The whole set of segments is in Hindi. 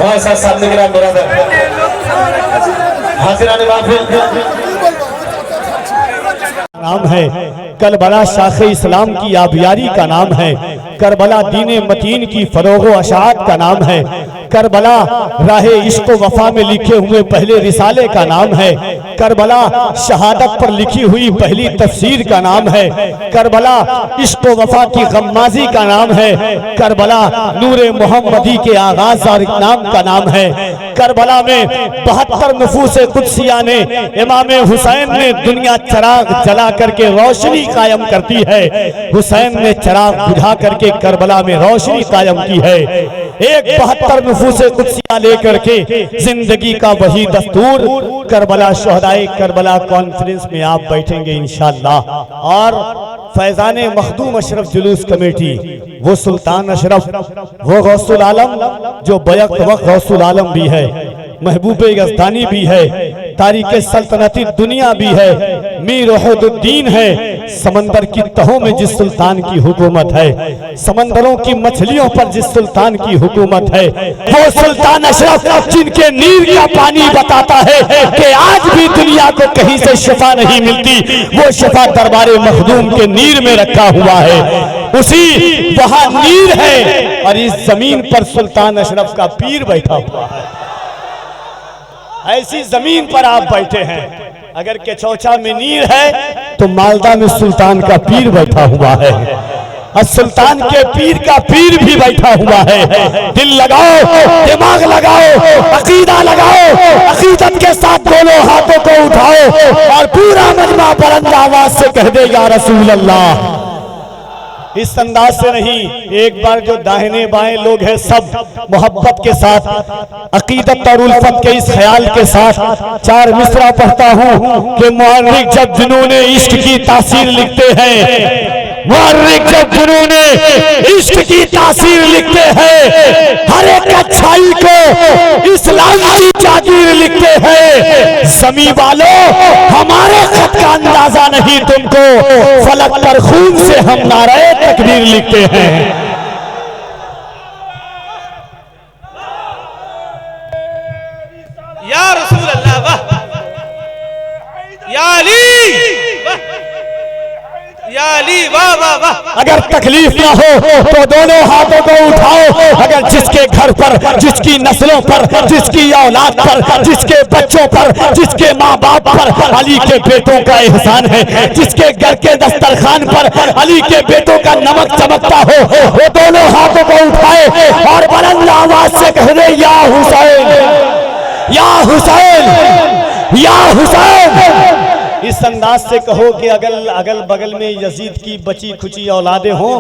भाई साहब सामने गिरा मेरा हाजिराने नाम है करबला शाखे इस्लाम की आबियारी का नाम है, करबला दीने मतीन की फरोगो अशात का नाम है, करबला राहे इश्क वफा में लिखे हुए पहले रिसाले का नाम है, करबला शहादत पर लिखी हुई पहली तफसीर का नाम है, करबला इश्क वफा की गम्माजी का नाम है, करबला नूरे मोहम्मदी के आगाज और नाम का नाम है। करबला में 72 नफूसे कुदसिया ने इमाम हुसैन ने दुनिया चराग जला करके रोशनी कायम करती है, हुसैन ने चराग बुझा करके करबला में रोशनी कायम की है। एक 72 नफूसे कुदसिया लेकर के जिंदगी का वही दस्तूर करबला शोहदाए करबला कॉन्फ्रेंस में आप बैठेंगे इंशाअल्लाह। और फैजाने मखदूम अशरफ जुलूस कमेटी, वो सुल्तान अशरफ, वो गौसुल आलम जो बैक वक्त गौसुल आलम भी है, महबूब यज़दानी भी है, तारीख़ सल्तनती दुनिया भी है, मीर वहीदुद्दीन है। समंदर की तहों में जिस सुल्तान की हुकूमत है, समंदरों की मछलियों पर जिस सुल्तान की हुकूमत है, वो सुल्तान अशरफ जिनके नीर का पानी बताता है कि आज भी दुनिया को कहीं से शिफा नहीं मिलती, वो शिफा दरबारे मखदूम के नीर में रखा हुआ है, उसी वहां नीर है और इस जमीन पर सुल्तान अशरफ का पीर बैठा हुआ है। ऐसी जमीन पर आप बैठे हैं। अगर केचौचा में नीर है तो मालदा में सुल्तान का पीर बैठा हुआ है, और सुल्तान के पीर का पीर भी बैठा हुआ है। दिल लगाओ, दिमाग लगाओ, अकीदा लगाओ, अकीदत के साथ दोनों हाथों को उठाओ और पूरा मजमा बुलंद आवाज से कह दे या रसूल अल्लाह। इस अंदाज से नहीं, एक बार जो दाहिने बाएं लोग हैं सब मोहब्बत के साथ, अकीदत और उल्फत के इस ख्याल के साथ 4 मिसरा पढ़ता हूँ कि मुअर्रिख जब जुनून इश्क की तासीर लिखते हैं, मुअर्रिख जब जुनून इश्क की तासीर लिखते हैं, हर एक अच्छाई को इस्लाम की जागीर लिखते हैं। ज़मी वालों हमारे खत का अंदाजा नहीं तुमको, फलक पर खून से हम नारे तकबीर लिखते हैं। या रसूल अल्लाह, वाह या अली, या अली, वाह वाह वाह। अगर तकलीफ ना हो तो दोनों हाथों को उठाओ। अगर जिसके घर पर, जिसकी नस्लों पर, जिसकी औलाद पर, जिसके बच्चों पर, जिसके माँ बाप पर अली के बेटों का एहसान है, जिसके घर के दस्तरखान पर अली के बेटों का नमक चमकता हो, वो दोनों हाथों को उठाए और बुलंद आवाज से कह दे या हुसैन, या हुसैन, या हुसैन। इस अंदाज से कहो कि अगल बगल में यजीद की बची खुची औलादे हों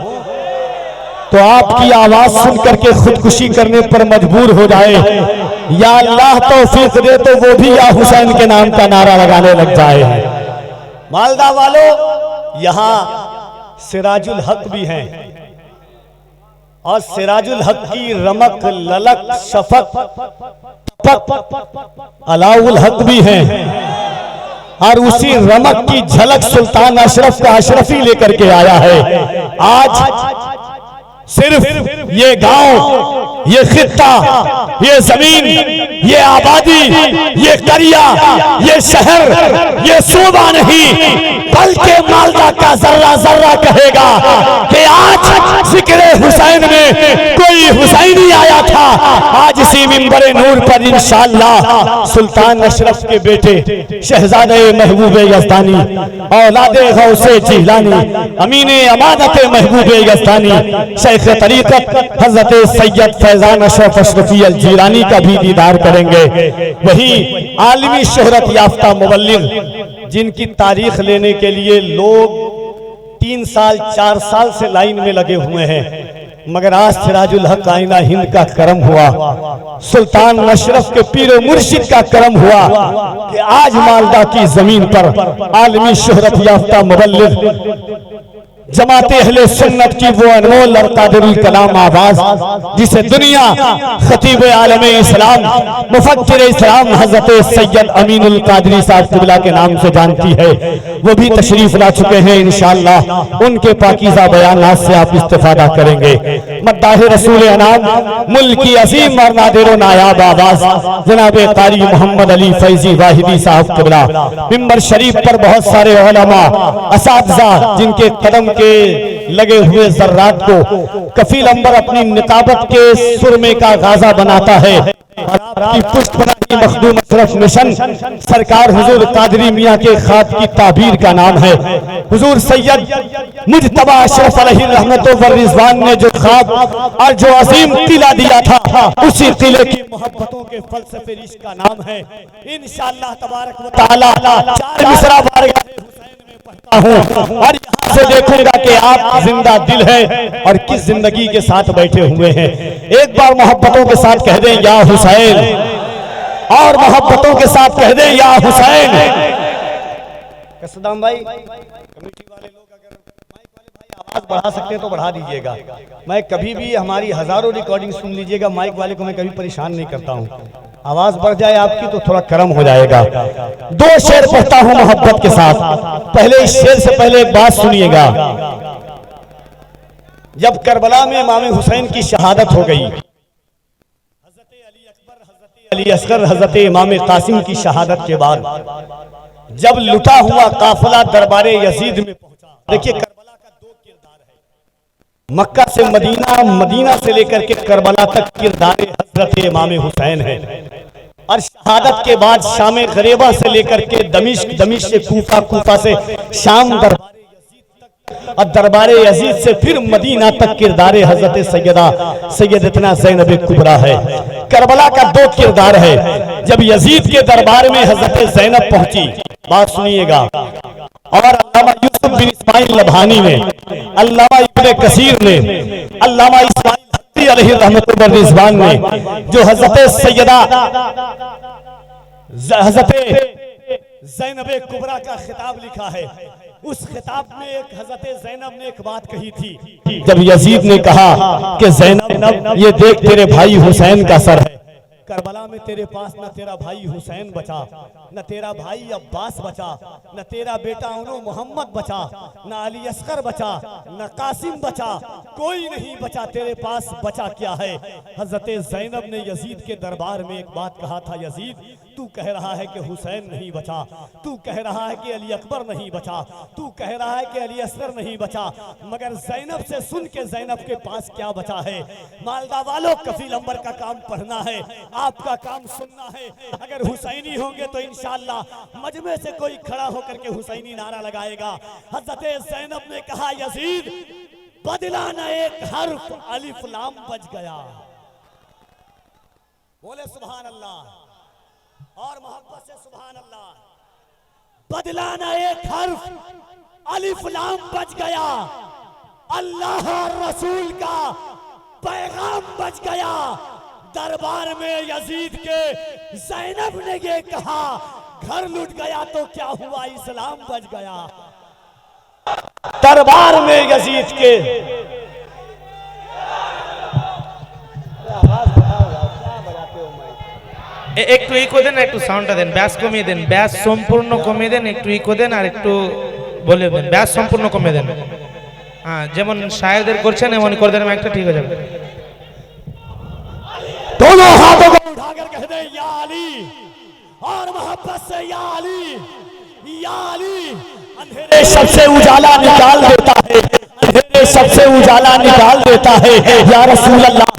तो आपकी आवाज सुन करके खुदकुशी करने पर मजबूर हो जाए। या अल्लाह तौफीक दे तो वो भी या हुसैन के नाम का नारा लगाने लग जाए। मालदा वालों, यहाँ सिराजुल हक भी हैं और सिराजुल हक की रमक ललक शफक अलाउल हक भी हैं, और उसी रमक की झलक सुल्तान अशरफ का अशरफी लेकर के आया है। आज सिर्फ ये गांव, ये खित्ता, ये जमीन, ये आबादी, ये करिया, ये शहर, ये सूबा नहीं, बल्कि मालदा का जर्रा जर्रा कहेगा कि आज जिक्र हुसैन में कोई हुसैनी आया था। आज इसी मिंबरे नूर पर इंशाअल्लाह सुल्तान अशरफ के बेटे शहजादे महबूब यज़दानी, औलादे गौसे जिलानी, अमीने अमानत महबूब यज़दानी, शेख तरीक़त हज़रत सैयद फैज़ान अशरफ अशरफी अल जीलानी का भी दीदार करेंगे। वही आलमी शोहरत याफ्ता मुबल्लिग जिनकी तारीख लेने के लिए लोग 3 साल 4 साल से लाइन में लगे हुए हैं, मगर आज सिराजुल हक आईना हिंद का करम हुआ, सुल्तान अशरफ के पीर मुर्शिद का करम हुआ कि आज मालदा की जमीन पर आलमी शोहरत याफ्ता मुबल्लिग जमाते अहले सुन्नत की वो अनमोल और कादिरुल कलाम आवाज, जिसे दुनिया खतीब आलम इस्लाम मुफक्किर इस्लाम हजरत सैयद अमीनुल कादरी साहब क़िबला के नाम से जानती है, वो भी तशरीफ ला चुके हैं। इंशाअल्लाह उनके पाकीज़ा बयानात से आप इस्तिफादा करेंगे। मद्दाह रसूल अनाम मुल्की अजीम और नादिर नायाब आवाज जनाब कारी मोहम्मद अली फैजी वाहिदी साहब क़िबला मिंबर शरीफ पर बहुत सारे उलमा असातिज़ा जिनके कदम के लगे हुए जर्रात को कफील अंबर अपनी निताबत के सुरमे का गाजा बनाता है। आपकी पुष्परानी मखदूम अशरफ मिशन सरकार हुजूर कादरी मियाँ के खात की ताबीर का नाम है। हुजूर सैयद मुजतबा अशरफ अलैहि रहमतो व रिज़वान ने जो ख्वाब और जो अजीम किला दिया था उसी किले की मोहब्बतों के फलसफे इश्क का नाम है। इंशाअल्लाह तबारक व तआला 4 मिसरा बारगाह हुसैन में पढ़ता हूँ और यहाँ से देखूंगा कि आप जिंदा दिल है और किस जिंदगी के साथ बैठे हुए हैं। एक बार मोहब्बतों के साथ कह दें या हुसैन, और मोहब्बतों के साथ कह दें या हुसैन। सद्दाम भाई कमेटी वाले लोग अगर माइक वाले भाई आवाज बढ़ा सकते हैं तो बढ़ा दीजिएगा। मैं कभी भी हमारी हजारों रिकॉर्डिंग सुन लीजिएगा, माइक वाले को मैं कभी परेशान नहीं करता हूँ। आवाज बढ़ जाए आपकी तो थोड़ा कर्म हो जाएगा। 2 शेर पढ़ता हूँ मोहब्बत के साथ। पहले इस शेर से पहले एक बात सुनिएगा। जब करबला में इमाम हुसैन की शहादत हो गई, अली असगर हजरत इमाम कासिम की शहादत के बाद जब लुटा हुआ काफिला दरबारे यजीद में पहुंचा, देखिए करबला का 2 किरदार है। मक्का से मदीना, मदीना से लेकर के करबला तक किरदार हजरत इमाम हुसैन है। और शहादत के बाद शाम गरीबा से लेकर के दमिश्क, दमिश्क से कूफा, कूफा से शाम दरबारे यजीद तक और दरबारे यजीद से फिर मदीना तक किरदार हजरत सैयदतना ज़ैनब कुबरा है। करबला का 2 किरदार है। जब यजीद के दरबार में हजरत ज़ैनब पहुंची, बात सुनिएगा, और अल्लामा यूसुफ बिन इस्माइल लभानी ने, अल्लामा इब्ने कसीर ने, अल्लामा इस्माइल अलैहि रहमतुल्लाह व रिज़वान ने जो हजरत सैयदा हजरत ज़ैनब कुबरा का खिताब लिखा है, उस खिताब में एक हजरत ज़ैनब ने एक बात कही थी। जब यजीद ने कहा कि ज़ैनब ये देख तेरे भाई हुसैन का सर है, करबला में तेरे पास न तेरा भाई हुसैन बचा, न तेरा भाई अब्बास बचा, न तेरा बेटा उनो मोहम्मद बचा, न अली असगर बचा, न कासिम बचा, कोई नहीं बचा, तेरे पास बचा क्या है। हजरत ज़ैनब ने यजीद के दरबार में एक बात कहा था, यजीद तू कह रहा है कि हुसैन नहीं बचा, तू कह रहा है कि अली अकबर नहीं बचा, तू कह रहा है कि अली असगर नहीं बचा, मगर ज़ैनब से सुन के ज़ैनब के पास क्या बचा है। मालदा वालों, कफील अंबर का काम पढ़ना है, आपका काम सुनना है। अगर हुसैनी होंगे तो इंशाअल्लाह मजमे से कोई खड़ा होकर के हुसैनी नारा लगाएगा। हजरत ज़ैनब ने कहा, यजीद बदला न एक हर्फ, अलिफ लाम बच गया। बोले सुभान अल्लाह और मोहब्बत से सुभान अल्लाह। बदला न एक हर्फ, अलिफ लाम बच गया, अल्लाह और रसूल का पैगाम बच गया। दरबार में यजीद के ज़ैनब ने ये कहा, घर लुट गया तो क्या हुआ, इस्लाम बच गया। दरबार में यजीद के একটু ইকো দেন, একটু সাউন্ডটা দেন, ব্যাস কমিয়ে দেন, ব্যাস সম্পূর্ণ কমিয়ে দেন, একটু ইকো দেন আর একটু বলে দেন, ব্যাস সম্পূর্ণ কমিয়ে দেন। হ্যাঁ, যেমন শায়েরদের করছেন এমন করে দেন, একটা ঠিক হয়ে যাবে। दोनों हाथों को उठाकर कह दे या अली, और मोहब्बत से या अली, या अली। अंधेरे सबसे उजाला निकाल देता है, अंधेरे सबसे उजाला निकाल देता है, या रसूल अल्लाह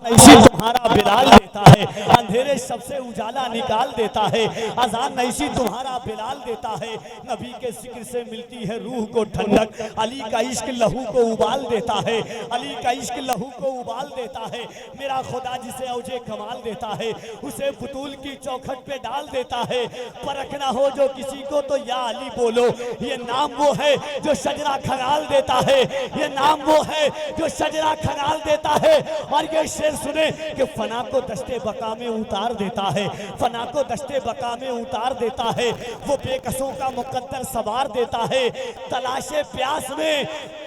इसी तुम्हारा बिलाल देता है। अंधेरे सबसे उजाला निकाल देता है, अजान ऐसी तुम्हारा बिलाल देता है। नबी के जिक्र से मिलती है रूह को ठंडक, अली का इश्क लहू को उबाल देता है, अली का इश्क लहू को उबाल देता है। मेरा खुदा जिसे औजे कमाल देता है, उसे बुतूल की चौखट पे डाल देता है। परखना हो जो किसी को तो या अली बोलो, ये नाम वो है जो शजरा खंगाल देता है, ये नाम वो है जो शजरा खंगाल देता है। और ये शेर सुने कि फना को दस्ते बका में उतार देता है, फना को दस्ते बका में उतार देता है। वो बेकसों का मुकद्दर सवार देता है। तलाशे प्यास में,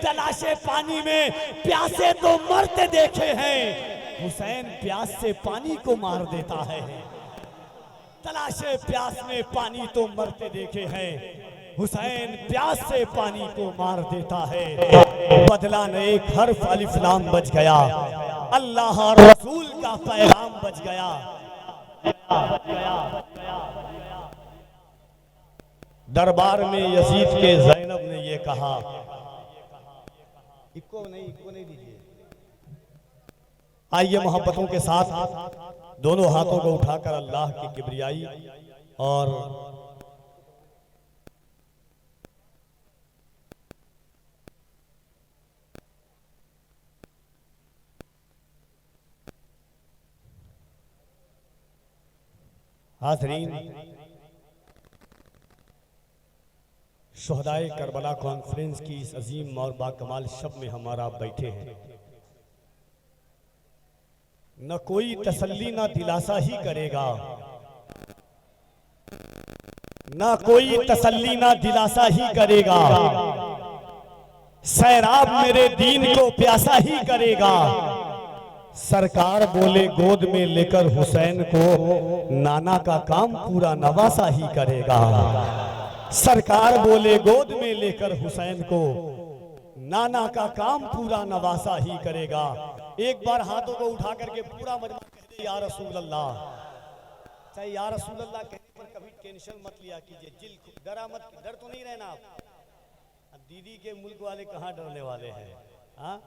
तलाशे पानी में, प्यासे तो मरते देखे हैं, हुसैन प्यास से पानी को मार देता है। तलाशे प्यास में पानी तो मरते देखे हैं, हुसैन प्यास से पानी को मार देता है, बदला न एक हर्फ अलिफ लाम बच गया, अल्लाह और रसूल का पैगाम बच गया। दरबार में यजीद के ज़ैनब ने ये कहा, इको नहीं दीजिए। आइए मोहब्बतों के साथ दोनों हाथों को उठाकर अल्लाह की किबरियाई और हाज़रीन, शुहदाए करबला कॉन्फ्रेंस की इस अजीम और बाकमाल शब में हमारा आप बैठे हैं। न कोई तसल्ली ना दिलासा ही करेगा, न कोई तसल्ली ना दिलासा ही करेगा, सैराब मेरे दीन को प्यासा ही करेगा। सरकार बोले गोद में लेकर हुसैन को, नाना का काम पूरा नवासा ही करेगा। सरकार बोले गोद में लेकर हुसैन को, नाना का काम पूरा नवासा ही करेगा। एक बार हाथों को उठा करके पूरा मजमा कहते या रसूल अल्लाह। चाहे या रसूल अल्लाह कहने पर कभी टेंशन मत लिया कीजिए, डरा मत, डर तो नहीं रहना आप। दीदी के मुल्क वाले कहाँ डरने वाले हैं? हाँ,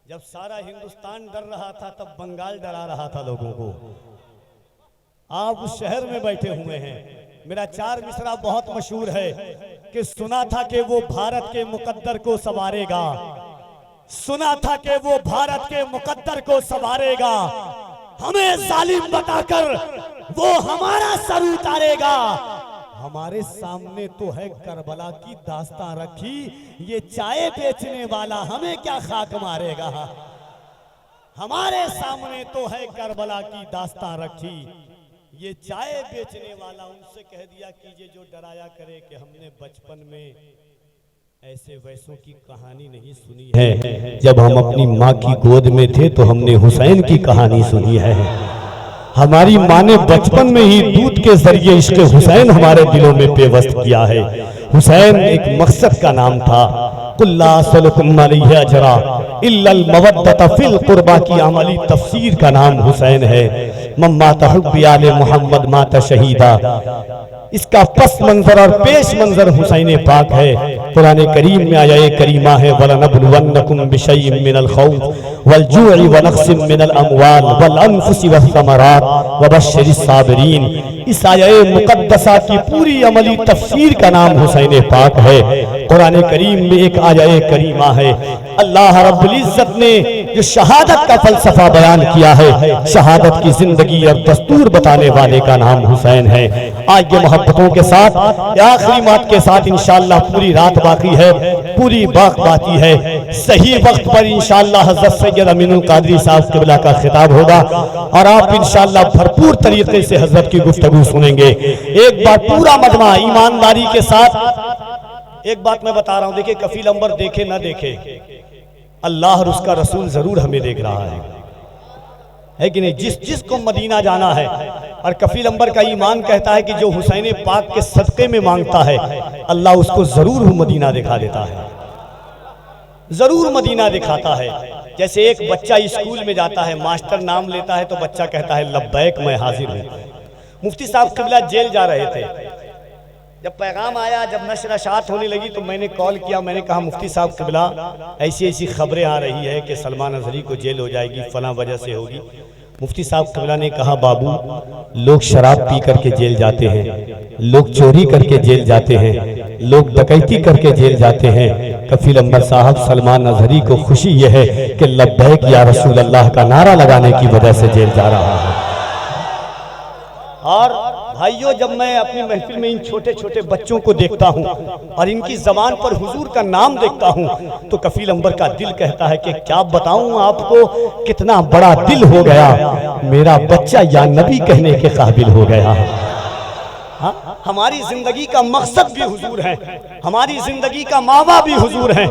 जब सारा हिंदुस्तान डर रहा था तब बंगाल डरा रहा था लोगों को। आप उस शहर में बैठे हुए हैं। मेरा 4 मिसरा बहुत मशहूर है कि सुना था कि वो भारत के मुकद्दर को संवारेगा, सुना था कि वो भारत के मुकद्दर को संवारेगा, हमें जालिम बताकर वो हमारा सर उतारेगा। हमारे सामने तो है करबला की दास्तां रखी, ये चाय बेचने वाला हमें क्या खाक मारेगा। हमारे सामने तो है करबला की दास्तां रखी, ये चाय बेचने वाला उनसे कह दिया कीजिए जो डराया करे कि हमने बचपन में ऐसे वैसों की कहानी नहीं सुनी है। जब हम अपनी माँ की गोद में थे तो हमने हुसैन की कहानी सुनी है। हमारी माँ ने बचपन में ही दूध के जरिए इश्क हुसैन हमारे दिलों में पेवस्त किया है। हुसैन एक मकसद का नाम था। कुल्ला सलकुम अलैहि अजरा इल्लल मवद्दत फिल कुर्बा की अमली तफसीर का नाम हुसैन है। मम्मा तहुब्बी आले मोहम्मद माता शहीदा, इसका पस मंजर और पेश मंजर हुसैन पाक है। कुरान करीम में आया करीमा है, वलनबलुवन्नकुम बिशैइन मिनल खौफ वल जूइ व नक्सिम मिनल अमवाल वल अनफुसि वस्समरात वबश्शिरिस साबिरीन। इस आया मुकद्दसा की पूरी अमली तफसीर का नाम हुसैन पाक है। कुरान करीम में एक आया करीमा है, अल्लाह रब्बुल इज्जत ने जो शहादत का फलसफा बयान किया है, शहादत की जिंदगी और दस्तूर बताने वाले का नाम हुसैन है। आज ये मोहब्बतों के साथ आखिरी बात के साथ इंशाअल्लाह पूरी रात बाकी है, पूरी बात बाकी है। सही वक्त पर इंशाअल्लाह हज़रत सैयद अमीनुल कादरी साहब क़िबला का खिताब होगा और आप इंशाअल्लाह भरपूर तरीके से हजरत की गुफ्तगू सुनेंगे। एक बार पूरा मजमा ईमानदारी के साथ एक बात मैं बता रहा हूं, देखिए कफील अंबर देखे ना देखे, अल्लाह और उसका रसूल जरूर हमें देख रहा है कि नहीं। जिसको मदीना जाना है और कफील अंबर का ईमान कहता है कि जो हुसैन पाक के सदक़े में मांगता है अल्लाह उसको जरूर मदीना दिखा देता है, जरूर मदीना दिखाता है। जैसे एक बच्चा स्कूल में जाता है, मास्टर नाम लेता है तो बच्चा कहता है लब्बैक मैं हाजिर हूँ। मुफ्ती साहब क़िबला जेल जा रहे थे, जब पैगाम आया, जब नशर होने लगी तो मैंने कॉल किया, मैंने कहा मुफ्ती साहब क़िबला ऐसी ऐसी खबरें आ रही है कि सलमान अजहरी को जेल हो जाएगी, फलां वजह से होगी। मुफ्ती साहब क़िबला ने कहा बाबू, लोग शराब पी करके जेल जाते हैं, लोग चोरी करके जेल जाते हैं, लोग डकैती करके जेल जाते हैं। कफील अंबर साहब सलमान अजहरी को खुशी यह है कि लब्बैक या रसूल अल्लाह का नारा लगाने की वजह से जेल जा रहा है। और भाइयों, जब मैं अपनी महफिल में इन छोटे छोटे बच्चों को देखता हूँ और इनकी जबान पर हुजूर का नाम देखता हूँ तो कफील अंबर का दिल कहता है कि क्या बताऊँ आपको, कितना बड़ा दिल हो गया, मेरा बच्चा या नबी कहने के काबिल हो गया। हाँ? हमारी जिंदगी का मकसद भी हुजूर है, हमारी जिंदगी का मावा भी हुजूर है,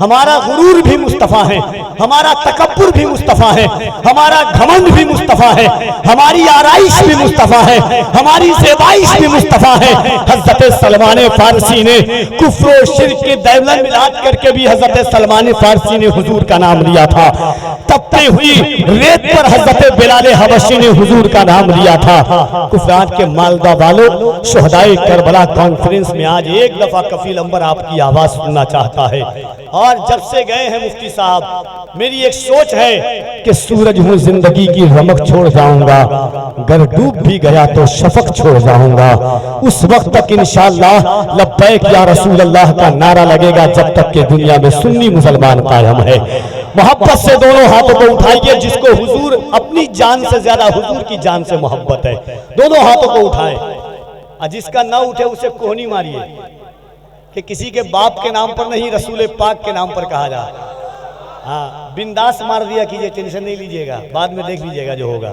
हमारा गुरूर भी मुस्तफ़ा है, हमारा तकब्बुर भी मुस्तफ़ा है, हमारा घमंड भी मुस्तफ़ा है, हमारी आराइश भी मुस्तफ़ा है, हमारी ज़ेबाइश भी मुस्तफ़ा है। हज़रत सलमान फारसी ने कुफ्र और शिर्क के दैवलन मिलाद करके भी हज़रत सलमान फारसी ने हुजूर का नाम लिया था। तपती हुई रेत पर हज़रत बिलाल हबशी ने हुजूर का नाम लिया था। कुफरान के मालदा वालों, शुहदाए करबला कॉन्फ्रेंस में आज एक दफा कफील अंबर आपकी आवाज सुनना चाहता है। और जब से गए हैं मुफ्ती साहब, मेरी एक सोच है कि सूरज हूँ जिंदगी की रमक छोड़ जाऊंगा, अगर डूब भी गया तो शफक छोड़ जाऊंगा। उस वक्त तक इंशाअल्लाह लब्बैक या रसूल अल्लाह का नारा लगेगा जब तक के दुनिया में सुन्नी मुसलमान कायम है। मोहब्बत से दोनों हाथों को उठाइए, जिसको हुजूर अपनी जान से ज्यादा हुजूर की जान से मोहब्बत है, दोनों हाथों को उठाएं। और जिसका ना उठे उसे कोहनी मारिए कि किसी के बाप के नाम पर नहीं, रसूल पाक के नाम पर कहा जा। हाँ, बिंदास मार दिया कीजिए, टेंशन नहीं लीजिएगा, बाद में देख लीजिएगा जो होगा।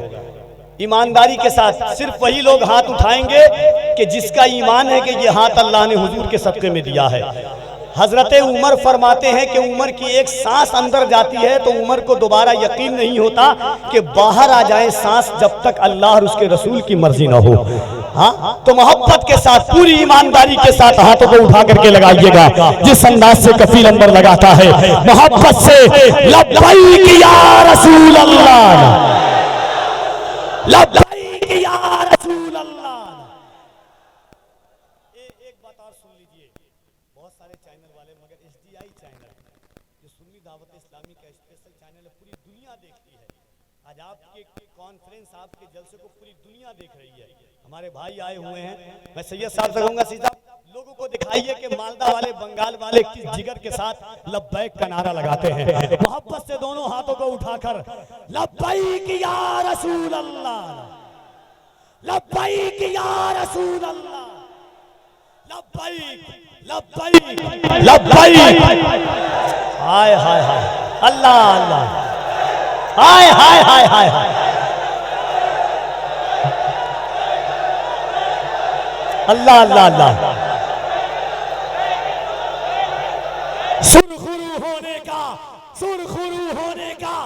ईमानदारी के साथ सिर्फ वही लोग हाथ उठाएंगे कि जिसका ईमान है कि ये हाथ अल्लाह ने हुजूर के सदक़े में दिया है। हजरत उमर फरमाते हैं कि उमर की एक सांस अंदर जाती है तो उमर को दोबारा यकीन नहीं होता कि बाहर आ जाए सांस, जब तक अल्लाह और उसके रसूल की मर्जी ना हो। हाँ, तो मोहब्बत के साथ, पूरी ईमानदारी के साथ हाथों को उठा करके लगाइएगा, जिस अंदाज से कफील अंबर लगाता है मोहब्बत से। लब्बैक या रसूल अल्लाह, लब्बैक या रसूल अल्लाह। एक बात और सुन लीजिए, बहुत सारे चैनल वाले, मगर SDI चैनल जो सुन्नी दावत इस्लामी का स्पेशल चैनल है, पूरी दुनिया देखती है। आज आपके कॉन्फ्रेंस, आपके जलसे को पूरी दुनिया देख रही है। हमारे भाई आए हुए हैं, मैं सैयद साहब से कहूंगा सीधा लोगों को दिखाइए कि मालदा वाले, बंगाल वाले किस जिगर के साथ लब्बैक का नारा लगाते हैं। मोहब्बत से दोनों हाथों को उठाकर लब्बैक या रसूल अल्लाह, लब्बैक या रसूल अल्लाह, लब्बैक लब्बैक लब्बैक। हाय हाय हाय, अल्लाह अल्लाह, हाय हाय हाय हाय हाय, अल्लाह अल्लाह अल्लाह। सुरखुरू होने का, सुरखुरू होने का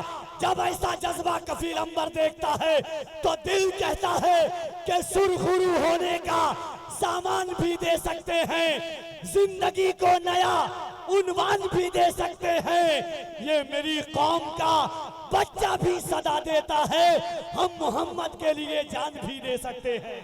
जब ऐसा जज्बा कफील अंबर देखता है तो दिल कहता है कि सुरखुरू होने का सामान भी दे सकते हैं, जिंदगी को नया उन्वान भी दे सकते हैं। ये मेरी कौम का बच्चा भी सदा देता है, हम मोहम्मद के लिए जान भी दे सकते हैं।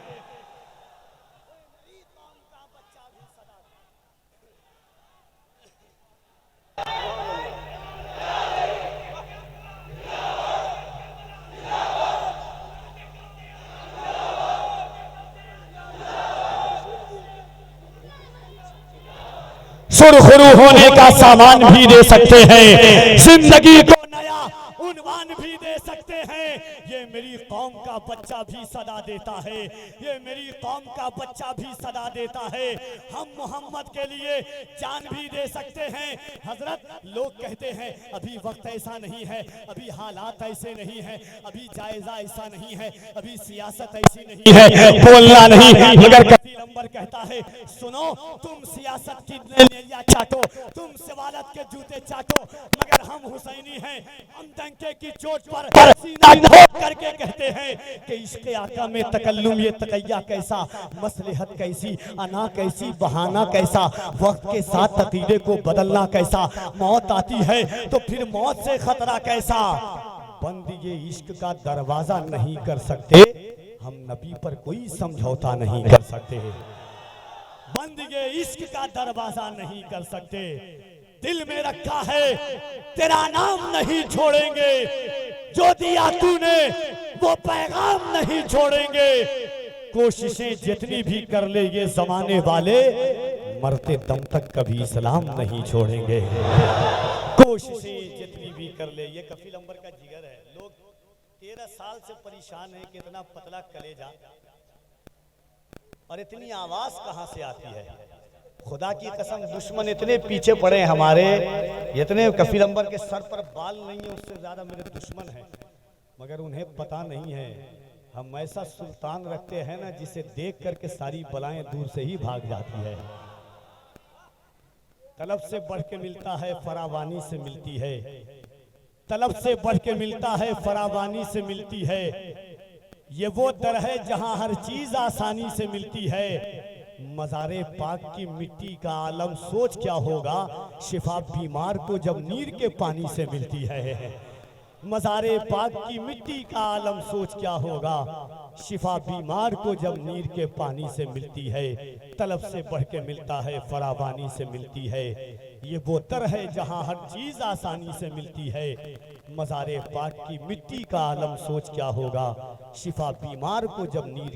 सुरखुरू होने का सामान भी दे सकते हैं, जिंदगी को नया उन्वान भी दे सकते हैं। ये मेरी कौम का बच्चा भी सदा देता है, ये मेरी कौम का बच्चा भी सदा देता है, हम मोहम्मद के लिए जान भी दे सकते हैं। हजरत, लोग कहते हैं अभी वक्त ऐसा नहीं है, अभी हालात ऐसे नहीं है, अभी जायजा ऐसा नहीं है, अभी सियासत ऐसी नहीं है, बोलना नहीं। मगर कफील अंबर कहता है सुनो, तुम सियासत की लेलिया चाटो, तुम सवालत के जूते चाटो, मगर हम हुसैनी हैं, हम डंके की चोट पर सीना ठोक करके कहते हैं कि इश्क़ आका में तकल्लुम, ये तकैया कैसा, मसलहत कैसी, अना कैसी, बहाना कैसा, वक्त के साथ अकीदे को बदलना कैसा, मौत आती है तो फिर मौत से खतरा कैसा। बंद ये इश्क का दरवाजा नहीं कर सकते, हम नबी पर कोई समझौता नहीं कर सकते। बंद ये इश्क का दरवाजा नहीं कर सकते, दिल में रखा है तेरा नाम नहीं छोड़ेंगे, जो दिया तूने वो पैगाम नहीं छोड़ेंगे। कोशिशें जितनी भी कर ले ये जमाने वाले, मरते दम तक कभी इस्लाम नहीं छोड़ेंगे। कोशिशें जितनी भी कर ले, ये कफील अंबर का जिगर है। लोग 13 साल से परेशान है कि इतना पतला कलेजा और इतनी आवाज कहां से आती है। खुदा की कसम, दुश्मन इतने पीछे पड़े हैं हमारे, इतने कफील अंबर के सर पर बाल नहीं है उससे ज्यादा मेरे दुश्मन हैं, मगर उन्हें पता नहीं है हम ऐसा सुल्तान रखते हैं ना जिसे देख करके सारी बलाएं दूर से ही भाग जाती है। तलब से बढ़ के मिलता है फरावानी से मिलती है, तलब से बढ़ के मिलता है फरावानी से मिलती है। ये वो दर है जहां हर चीज आसानी से मिलती है। मज़ारे पाक की मिट्टी का आलम सोच क्या होगा, शिफा बीमार को जब नीर के पानी से मिलती है। मज़ारे पाक की मिट्टी का आलम सोच क्या होगा, शिफा बीमार को जब नीर के पानी से मिलती है। तलब से बढ़ के मिलता है फरावानी से मिलती है। ये वो दर है जहां हर चीज आसानी से मिलती है। मज़ारे पाक की मिट्टी का आलम सोच क्या होगा, शिफा बीमार को जब नीर